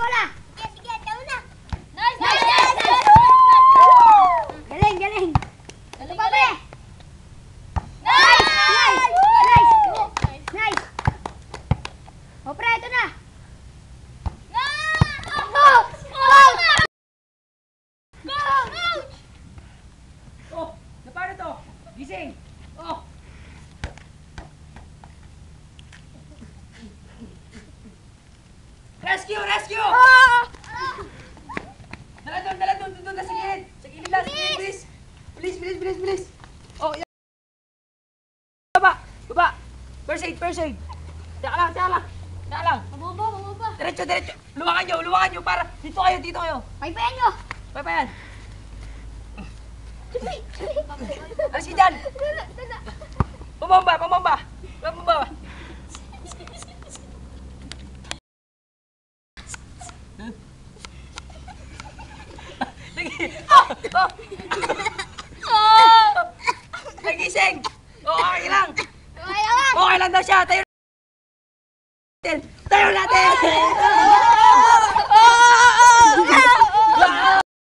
bola. Sige, sige, ikaw na. Nice! Nice, Nice! nice, Nice! nice. Galing, galing. Ito pa, pre. Nice! Nice! Nice! Nice! O, pre, ito na. Oh! Oh! Oh, na paano to? Gising. Oh. Rescue! Rescue! Dala doon sa gilid. Sa gilid lang, sa gilid, bilis. Bilis, bilis, bilis, bilis. Oh, yan. Baba, baba. First aid, first aid. Teka lang, teka lang. Teka lang. Mababa. Diretso, diretso. Luwakan nyo para dito kayo. Paypayan nyo. Bye pa yan. Alis ka dyan. Pumamba. Pumamba. Nagising. Okay lang. Okay lang daw siya. Tayo natin.